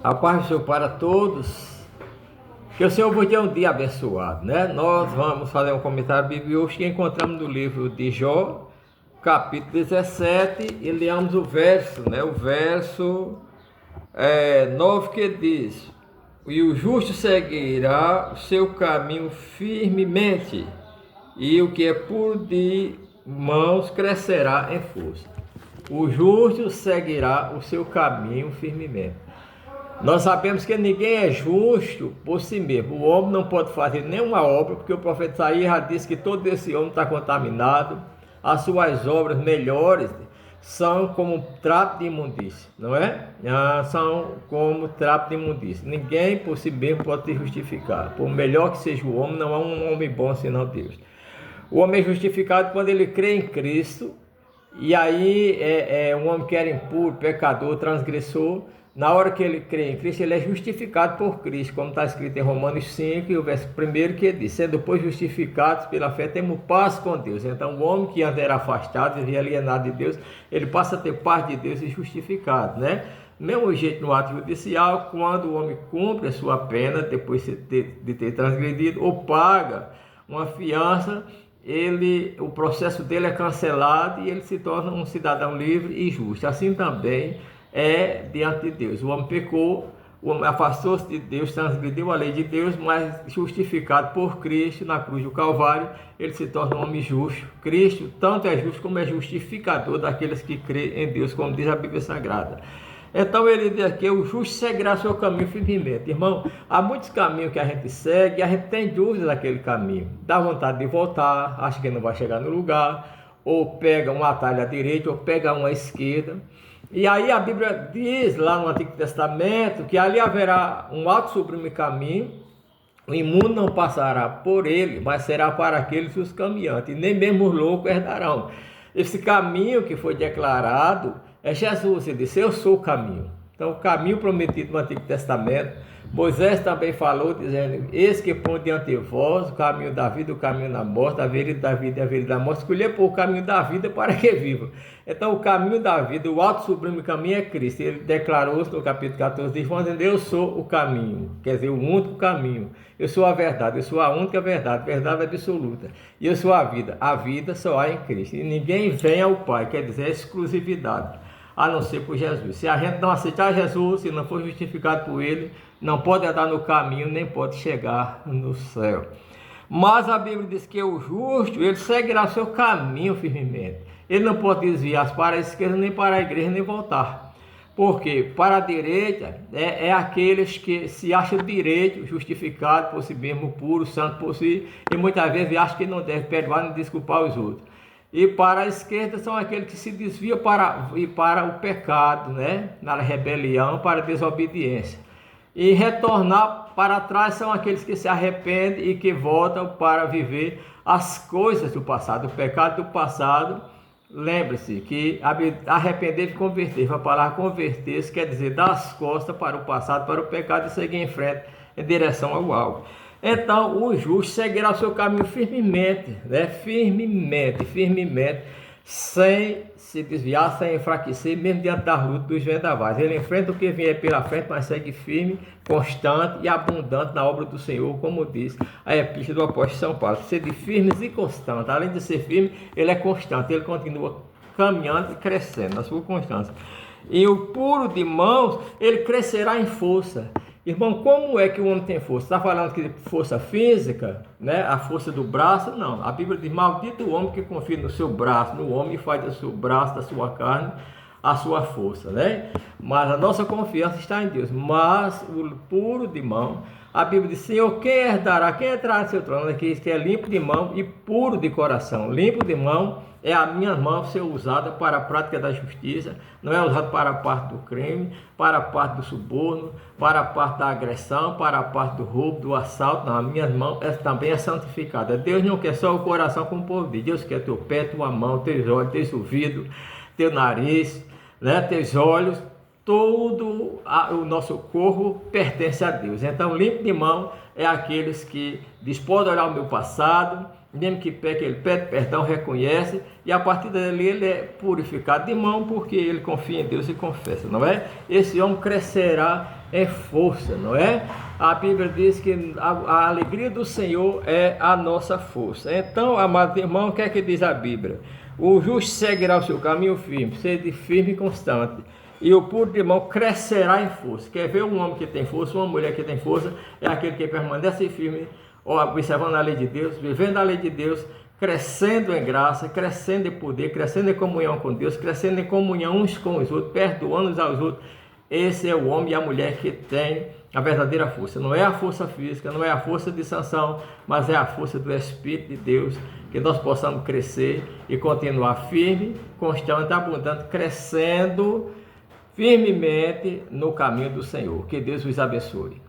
A paz do Senhor para todos. Que o Senhor vos dê um dia abençoado, né? Nós vamos fazer um comentário bíblico hoje que encontramos no livro de Jó, capítulo 17, e leamos o verso, né? O verso 9 que diz: E o justo seguirá o seu caminho firmemente, e o que é puro de mãos crescerá em força. O justo seguirá o seu caminho firmemente. Nós sabemos que ninguém é justo por si mesmo. O homem não pode fazer nenhuma obra, porque o profeta Isaías já disse que todo esse homem está contaminado. As suas obras melhores são como trapo de imundícia, não é? São como trapo de imundícia. Ninguém por si mesmo pode se justificar. Por melhor que seja o homem, não há um homem bom senão Deus. O homem é justificado quando ele crê em Cristo. E aí um homem que era impuro, pecador, transgressor, na hora que ele crê em Cristo, ele é justificado por Cristo, como está escrito em Romanos 5, e o verso 1 que diz: sendo depois justificados pela fé, temos paz com Deus. Então o homem que antes era afastado e alienado de Deus, ele passa a ter paz de Deus e justificado, né? Mesmo jeito no ato judicial, quando o homem cumpre a sua pena, depois de ter transgredido, ou paga uma fiança, o processo dele é cancelado e ele se torna um cidadão livre e justo. Assim também é diante de Deus. O homem pecou, o homem afastou-se de Deus, transgrediu a lei de Deus, mas justificado por Cristo na cruz do Calvário, ele se torna um homem justo. Cristo tanto é justo como é justificador daqueles que creem em Deus, como diz a Bíblia Sagrada. Então ele diz aqui: o justo seguirá seu caminho firmemente. Irmão, há muitos caminhos que a gente segue e a gente tem dúvidas daquele caminho. Dá vontade de voltar, acha que não vai chegar no lugar, ou pega um atalho à direita, ou pega uma à esquerda. E aí a Bíblia diz lá no Antigo Testamento que ali haverá um alto sublime caminho, o imundo não passará por ele, mas será para aqueles os caminhantes, e nem mesmo os loucos herdarão. Esse caminho que foi declarado é Jesus. Ele disse: eu sou o caminho. Então o caminho prometido no Antigo Testamento, Moisés também falou, dizendo: eis que põe diante de vós o caminho da vida, o caminho da morte, a vereda da vida e a vereda da morte. Escolher por o caminho da vida para que viva. Então o caminho da vida, o alto sublime caminho é Cristo. Ele declarou no capítulo 14 de João: eu sou o caminho, quer dizer, o único caminho. Eu sou a verdade, eu sou a única verdade, verdade absoluta. E eu sou a vida só há em Cristo. E ninguém vem ao Pai, quer dizer, exclusividade, a não ser por Jesus. Se a gente não aceitar Jesus, se não for justificado por Ele, não pode andar no caminho, nem pode chegar no céu. Mas a Bíblia diz que o justo, ele seguirá seu caminho firmemente. Ele não pode desviar para a esquerda, nem para a igreja, nem voltar. Porque para a direita é aqueles que se acham direito, justificado por si mesmo, puro, santo por si, e muitas vezes acham que não deve perdoar nem desculpar os outros. E para a esquerda são aqueles que se desviam para o pecado, né? Na rebelião, para a desobediência. E retornar para trás são aqueles que se arrependem e que voltam para viver as coisas do passado, o pecado do passado. Lembre-se que arrepender e converter, a palavra converter-se quer dizer dar as costas para o passado, para o pecado, e seguir em frente em direção ao alvo. Então o justo seguirá o seu caminho firmemente, né? Firmemente, sem se desviar, sem enfraquecer, mesmo diante da luta dos vendavais. Ele enfrenta o que vier pela frente, mas segue firme, constante e abundante na obra do Senhor, como diz a epístola do apóstolo São Paulo. Sede firmes e constantes. Além de ser firme, ele é constante, ele continua caminhando e crescendo na sua constância. E o puro de mãos, ele crescerá em força. Irmão, como é que o homem tem força? Está falando que força física, né? A força do braço? Não. A Bíblia diz: maldito o homem que confia no seu braço, no homem, e faz do seu braço, da sua carne, a sua força, né? Mas a nossa confiança está em Deus. Mas o puro de mão, a Bíblia diz: Senhor, quem herdará? Quem entrará no seu trono? Aqui que é limpo de mão e puro de coração. Limpo de mão é a minha mão ser usada para a prática da justiça, não é usada para a parte do crime, para a parte do suborno, para a parte da agressão, para a parte do roubo, do assalto. Não, a minha mão também é santificada. Deus não quer só o coração como o povo diz. Deus quer teu pé, tua mão, teus olhos, teus ouvidos, teu nariz, né, teus olhos. Todo o nosso corpo pertence a Deus. Então, limpo de mão é aqueles que diz: pode olhar o meu passado, mesmo que peque, ele pede perdão, reconhece, e a partir dali ele é purificado de mão, porque ele confia em Deus e confessa, não é? Esse homem crescerá em força, não é? A Bíblia diz que a alegria do Senhor é a nossa força. Então, amado irmão, o que é que diz a Bíblia? O justo seguirá o seu caminho firme, sede firme e constante, e o puro de mão crescerá em força. Quer ver um homem que tem força, uma mulher que tem força, é aquele que permanece firme, observando a lei de Deus, vivendo a lei de Deus, crescendo em graça, crescendo em poder, crescendo em comunhão com Deus, crescendo em comunhão uns com os outros, perdoando uns aos outros. Esse é o homem e a mulher que tem a verdadeira força. Não é a força física, não é a força de sanção, mas é a força do Espírito de Deus, que nós possamos crescer e continuar firme, constante, abundante, crescendo firmemente no caminho do Senhor. Que Deus os abençoe.